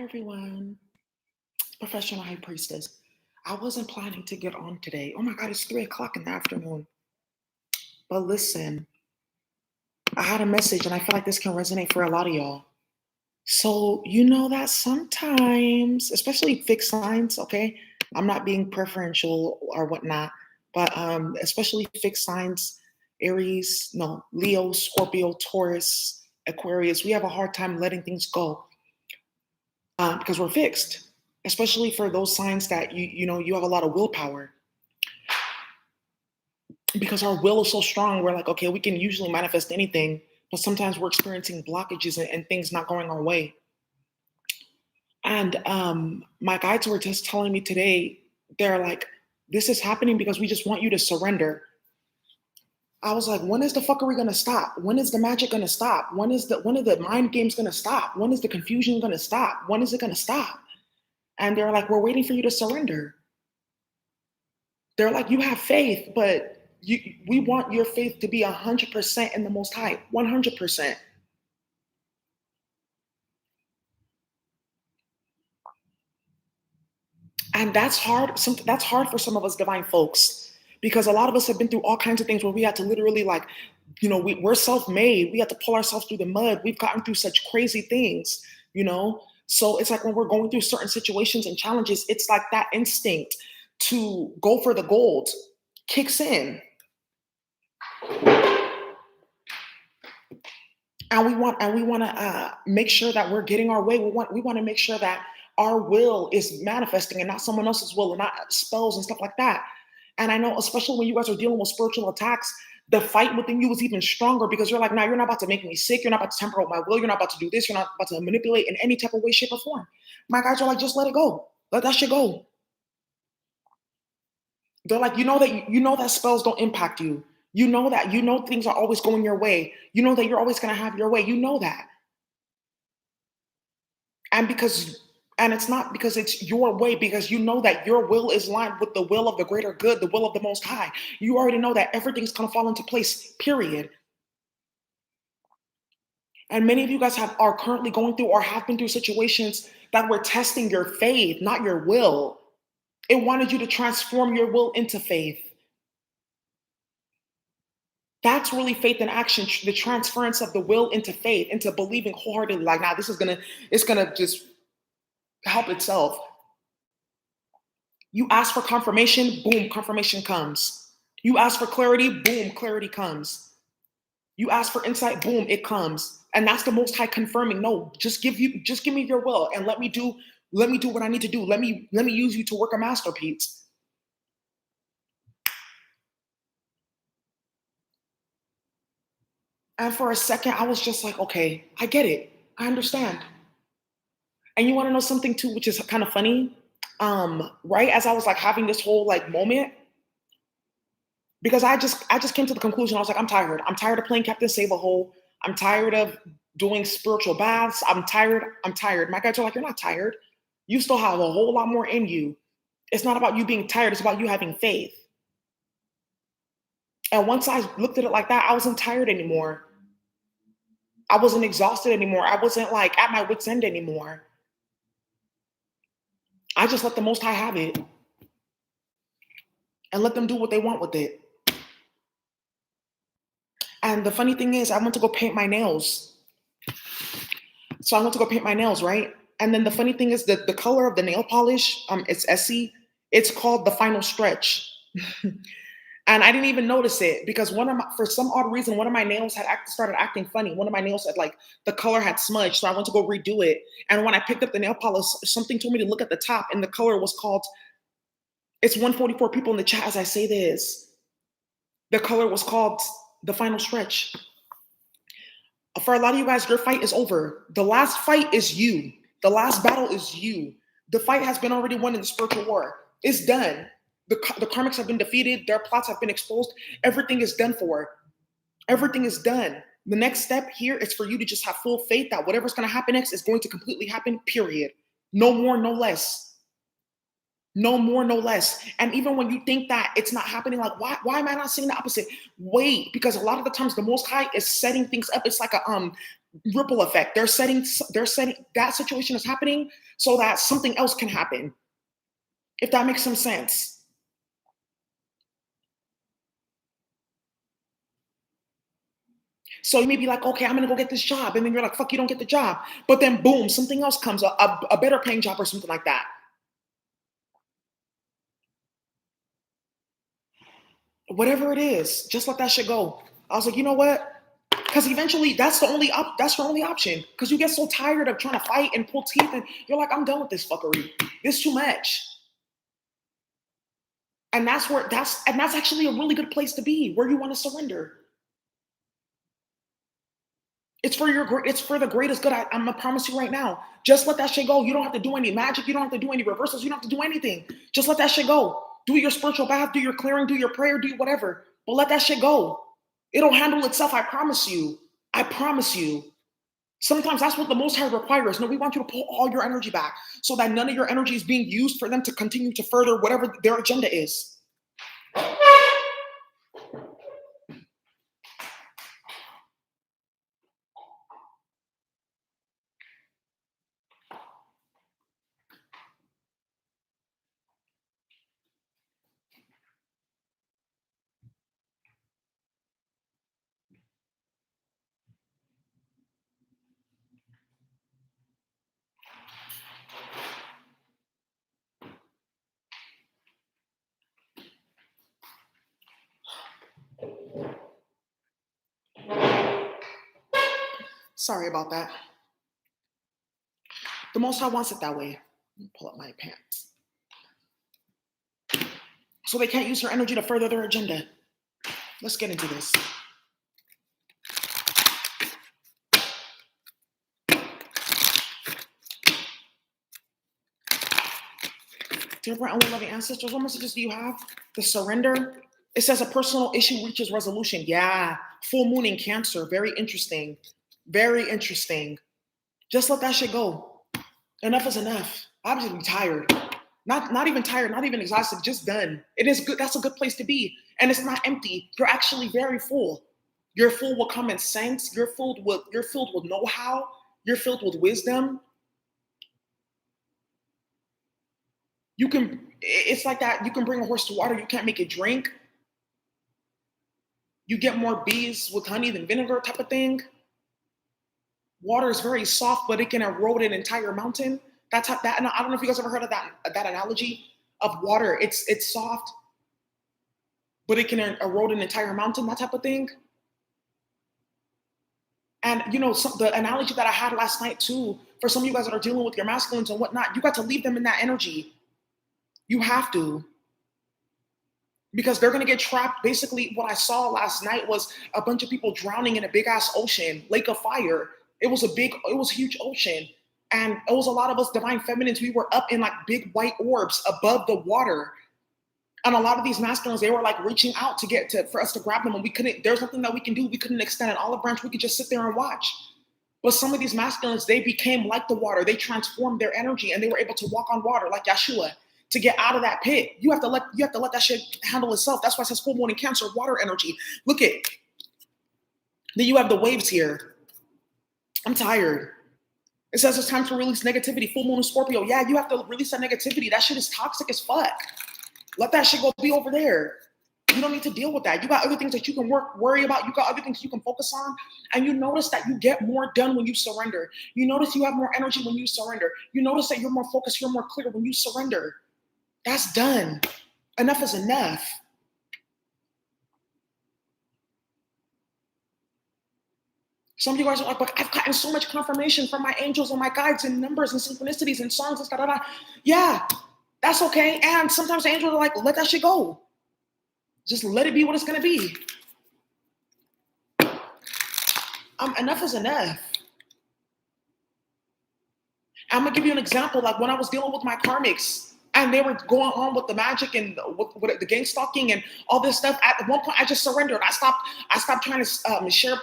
everyone. Professional High Priestess. I wasn't planning to get on today. Oh my God, it's 3 o'clock in the afternoon. But listen, I had a message and I feel like this can resonate for a lot of y'all. So, you know that sometimes, especially fixed signs, okay? I'm not being preferential or whatnot, but especially fixed signs, Aries, no, Leo, Scorpio, Taurus, Aquarius, we have a hard time letting things go because we're fixed, especially for those signs that you have a lot of willpower because our will is so strong. We're like, okay, we can usually manifest anything, but sometimes we're experiencing blockages and things not going our way. And my guides were just telling me today, they're like, this is happening because we just want you to surrender. I was like, when is the fuckery gonna stop? When is the magic gonna stop? When are the mind games gonna stop? When is the confusion gonna stop? When is it gonna stop? And they're like, we're waiting for you to surrender. They're like, you have faith, but we want your faith to be 100% in the Most High, 100%. And that's hard. That's hard for some of us divine folks because a lot of us have been through all kinds of things where we had to literally we're self-made. We had to pull ourselves through the mud. We've gotten through such crazy things. So it's like when we're going through certain situations and challenges, it's like that instinct to go for the gold kicks in. And we want to make sure that we're getting our way. We want to make sure that our will is manifesting and not someone else's will and not spells and stuff like that. And I know, especially when you guys are dealing with spiritual attacks, the fight within you is even stronger because you're like, nah, you're not about to make me sick. You're not about to tamper with my will. You're not about to do this. You're not about to manipulate in any type of way, shape, or form. My guys are like, just let it go. Let that shit go. They're like, you know that spells don't impact you. You know things are always going your way. You know that you're always gonna have your way. You know that. And it's not because it's your way, because you know that your will is lined with the will of the greater good, the will of the Most High. You already know that everything's gonna fall into place, period. And many of you guys are currently going through or have been through situations that were testing your faith, not your will. It wanted you to transform your will into faith. That's really faith in action, the transference of the will into faith, into believing wholeheartedly, like, nah, it's gonna just help itself. You ask for confirmation, boom, confirmation comes. You ask for clarity, boom, clarity comes. You ask for insight, boom, it comes. And that's the Most High confirming, no, just give me your will and let me do what I need to do. Let me use you to work a masterpiece. And for a second, I was just like, okay, I get it. I understand. And you want to know something too, which is kind of funny? Right as I was like having this whole like moment, because I just came to the conclusion, I was like, I'm tired. I'm tired of playing Captain Save a Hole. I'm tired of doing spiritual baths. I'm tired. I'm tired. My guys are like, you're not tired. You still have a whole lot more in you. It's not about you being tired, it's about you having faith. And once I looked at it like that, I wasn't tired anymore. I wasn't exhausted anymore. I wasn't like at my wit's end anymore. I just let the Most High have it and let them do what they want with it. And the funny thing is, I went to go paint my nails. So I went to go paint my nails, right? And then the funny thing is that the color of the nail polish, it's Essie. It's called the Final Stretch. And I didn't even notice it because for some odd reason, one of my nails started acting funny. One of my nails had the color had smudged. So I went to go redo it. And when I picked up the nail polish, something told me to look at the top and the color was called, it's 144 people in the chat as I say this. The color was called the Final Stretch. For a lot of you guys, your fight is over. The last fight is you. The last battle is you. The fight has been already won in the spiritual war. It's done. The karmics have been defeated. Their plots have been exposed. Everything is done for. Everything is done. The next step here is for you to just have full faith that whatever's going to happen next is going to completely happen, period. No more, no less. No more, no less. And even when you think that it's not happening, like, why am I not seeing the opposite? Wait, because a lot of the times the Most High is setting things up. It's like ripple effect. They're setting that situation is happening so that something else can happen. If that makes some sense. So you may be like, okay, I'm gonna go get this job, and then you're like, fuck, you don't get the job. But then boom, something else comes up, a better paying job or something like that. Whatever it is, just let that shit go. I was like, you know what? Because eventually that's the only option. Because you get so tired of trying to fight and pull teeth, and you're like, I'm done with this fuckery. It's too much. And that's actually a really good place to be, where you want to surrender. It's for the greatest good. I'm gonna promise you right now. Just let that shit go. You don't have to do any magic. You don't have to do any reversals. You don't have to do anything. Just let that shit go. Do your spiritual bath. Do your clearing. Do your prayer. Do whatever. But let that shit go. It'll handle itself. I promise you. I promise you. Sometimes that's what the Most High requires. No, we want you to pull all your energy back so that none of your energy is being used for them to continue to further whatever their agenda is. Sorry about that. The Most High wants it that way. Let me pull up my pants. So they can't use their energy to further their agenda. Let's get into this. Dear bright and loving ancestors, what messages do you have? The surrender. It says a personal issue reaches resolution. Yeah. Full moon in Cancer. Very interesting. Very interesting. Just let that shit go. Enough is enough. I'm just tired. Not even tired, not even exhausted, just done. It is good. That's a good place to be. And it's not empty. You're actually very full. You're full with common sense. You're filled with know-how. You're filled with wisdom. It's like that. You can bring a horse to water, you can't make it drink. You get more bees with honey than vinegar type of thing. Water is very soft, but it can erode an entire mountain. That's how that. And I don't know if you guys ever heard of that analogy of water. It's soft, but it can erode an entire mountain. That type of thing. And the analogy that I had last night too, for some of you guys that are dealing with your masculines and whatnot, you got to leave them in that energy. You have to, because they're gonna get trapped. Basically, what I saw last night was a bunch of people drowning in a big ass ocean, lake of fire. It was a huge ocean. And it was a lot of us divine feminines. We were up in like big white orbs above the water. And a lot of these masculines, they were like reaching out for us to grab them. And we couldn't, there's nothing that we can do. We couldn't extend an olive branch. We could just sit there and watch. But some of these masculines, they became like the water. They transformed their energy and they were able to walk on water like Yeshua to get out of that pit. You have to let that shit handle itself. That's why it says full moon in Cancer, water energy. Look at, then you have the waves here. I'm tired. It says it's time to release negativity. Full moon in Scorpio. Yeah, you have to release that negativity. That shit is toxic as fuck. Let that shit go be over there. You don't need to deal with that. You got other things that you can worry about. You got other things you can focus on. And you notice that you get more done when you surrender. You notice you have more energy when you surrender. You notice that you're more focused, you're more clear when you surrender. That's done. Enough is enough. Some of you guys are like, but I've gotten so much confirmation from my angels and my guides and numbers and synchronicities and songs and da. Yeah, that's okay. And sometimes the angels are like, let that shit go. Just let it be what it's gonna be. Enough is enough. I'm gonna give you an example. Like when I was dealing with my karmics and they were going on with the magic and with the gang stalking and all this stuff. At one point, I just surrendered. I stopped trying to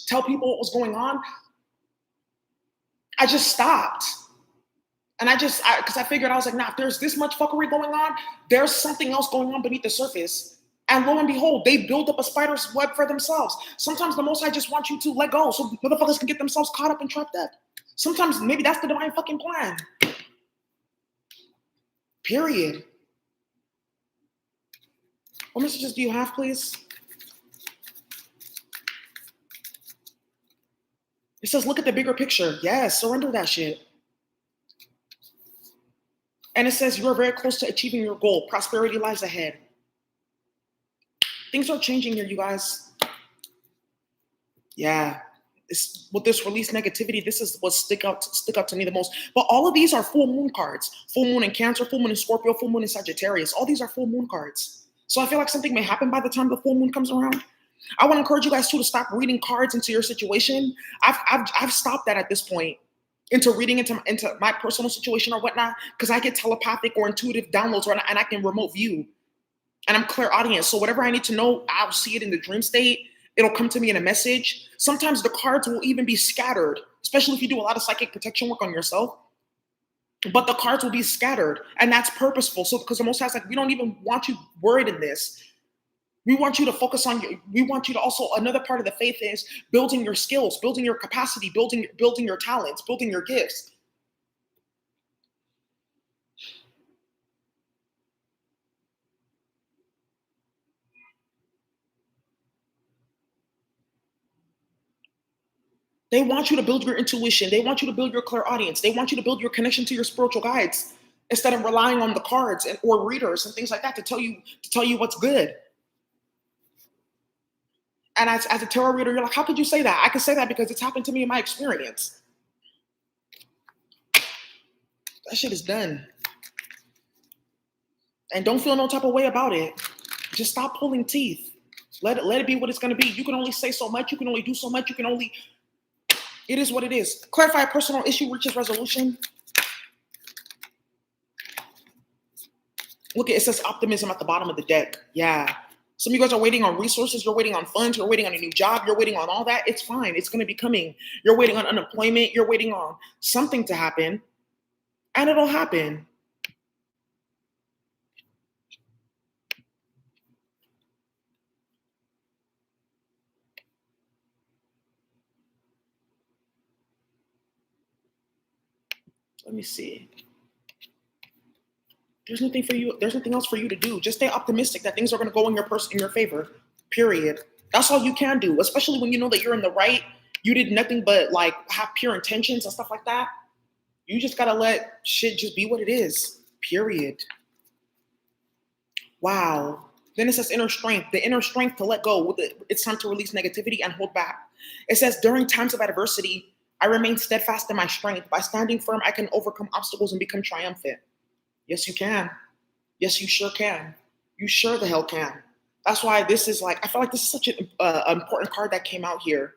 tell people what was going on. I just stopped. And because I figured, I was like, nah, if there's this much fuckery going on, there's something else going on beneath the surface. And lo and behold, they build up a spider's web for themselves. Sometimes the Most High just wants you to let go so motherfuckers can get themselves caught up and trapped up. Sometimes maybe that's the divine fucking plan. Period. What messages do you have, please? It says, look at the bigger picture. Yes, surrender that shit. And it says, you are very close to achieving your goal. Prosperity lies ahead. Things are changing here, you guys. Yeah. With this release negativity, this is what stick out to me the most. But all of these are full moon cards. Full moon in Cancer, full moon in Scorpio, full moon in Sagittarius. All these are full moon cards. So I feel like something may happen by the time the full moon comes around. I want to encourage you guys too to stop reading cards into your situation. I've stopped that at this point, into reading into my personal situation or whatnot, because I get telepathic or intuitive downloads, and I can remote view, and I'm clairaudient. So whatever I need to know, I'll see it in the dream state. It'll come to me in a message. Sometimes the cards will even be scattered, especially if you do a lot of psychic protection work on yourself. But the cards will be scattered, and that's purposeful. So because the Most High is like, we don't even want you worried in this. We want you to focus on we want you to also, another part of the faith is building your skills, building your capacity, building your talents, building your gifts. They want you to build your intuition. They want you to build your clairaudience. They want you to build your connection to your spiritual guides instead of relying on the cards or readers and things like that to tell you what's good. And as a tarot reader, you're like, how could you say that? I can say that because it's happened to me in my experience. That shit is done. And don't feel no type of way about it. Just stop pulling teeth. Let it be what it's going to be. You can only say so much. You can only do so much. It is what it is. Clarify a personal issue reaches resolution. Look, it says optimism at the bottom of the deck. Yeah. Some of you guys are waiting on resources. You're waiting on funds. You're waiting on a new job. You're waiting on all that. It's fine. It's going to be coming. You're waiting on unemployment. You're waiting on something to happen. And it'll happen. Let me see. There's nothing for you. There's nothing else for you to do. Just stay optimistic that things are going to go in your favor. Period. That's all you can do, especially when you know that you're in the right. You did nothing but like have pure intentions and stuff like that. You just got to let shit just be what it is. Period. Wow. Then it says inner strength. The inner strength to let go. It's time to release negativity and hold back. It says during times of adversity, I remain steadfast in my strength. By standing firm, I can overcome obstacles and become triumphant. Yes, you can. Yes, you sure can. You sure the hell can. That's why this is like, I feel like this is such an important card that came out here.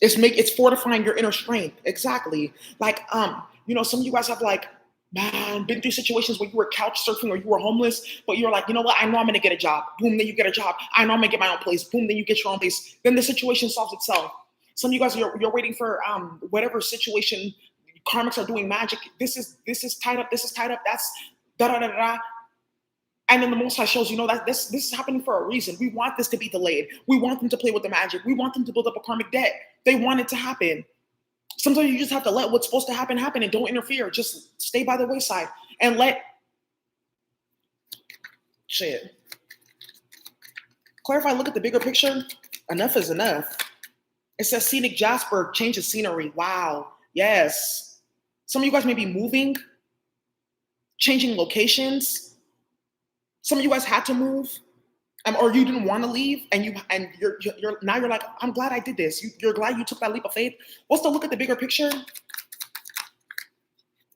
It's fortifying your inner strength. Exactly. Like, some of you guys have like, man, been through situations where you were couch surfing or you were homeless, but you're like, you know what? I know I'm going to get a job. Boom, then you get a job. I know I'm going to get my own place. Boom, then you get your own place. Then the situation solves itself. Some of you guys, you're waiting for whatever situation. Karmics are doing magic. This is tied up. This is tied up. That's da da da da. And then the Most High shows, that this is happening for a reason. We want this to be delayed. We want them to play with the magic. We want them to build up a karmic debt. They want it to happen. Sometimes you just have to let what's supposed to happen and don't interfere. Just stay by the wayside and let shit. Clarify, look at the bigger picture. Enough is enough. It says scenic Jasper, change of scenery. Wow. Yes. Some of you guys may be moving, changing locations. Some of you guys had to move, or you didn't want to leave, and you're now you're like, I'm glad I did this. You're glad you took that leap of faith. What's the look at the bigger picture?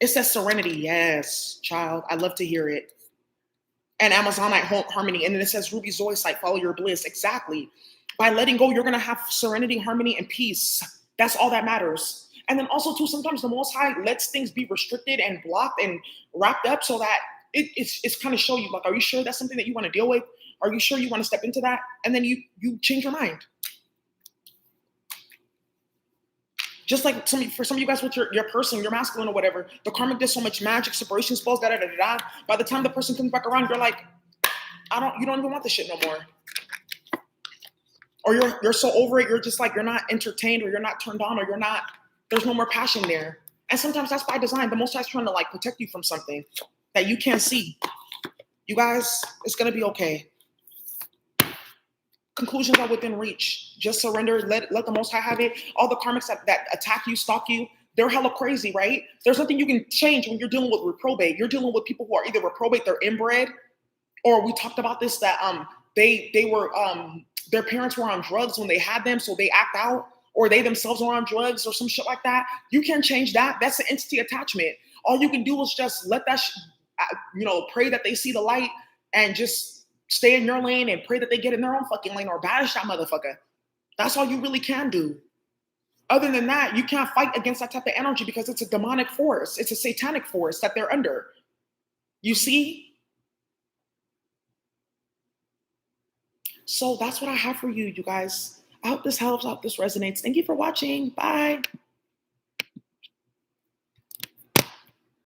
It says serenity. Yes, child. I love to hear it. And Amazonite harmony, and then it says Ruby Zoisite, follow your bliss. Exactly. By letting go, you're gonna have serenity, harmony, and peace. That's all that matters. And then also too, sometimes the Most High lets things be restricted and blocked and wrapped up so that it's kind of show you, like, are you sure that's something that you want to deal with? Are you sure you want to step into that? And then you change your mind. Just like for some of you guys with your person, your masculine or whatever, the karmic does so much magic, separation spells, da da da da da. By the time the person comes back around, you're like, You don't even want this shit no more. Or you're so over it, you're just like, you're not entertained, or you're not turned on, or there's no more passion there. And sometimes that's by design. The Most High is trying to like protect you from something that you can't see. You guys, it's gonna be okay. Conclusions are within reach. Just surrender. Let the Most High have it. All the karmics that attack you, stalk you, they're hella crazy, right? There's nothing you can change when you're dealing with reprobate. You're dealing with people who are either reprobate, they're inbred, or we talked about this, that they were their parents were on drugs when they had them, so they act out, or they themselves were on drugs or some shit like that. You can't change that. That's an entity attachment. All you can do is just let that pray that they see the light, and just stay in your lane and pray that they get in their own fucking lane, or banish that motherfucker. That's all you really can do. Other than that, you can't fight against that type of energy, because it's a demonic force. It's a satanic force that they're under. You see? So that's what I have for you, you guys. I hope this helps. I hope this resonates. Thank you for watching. Bye.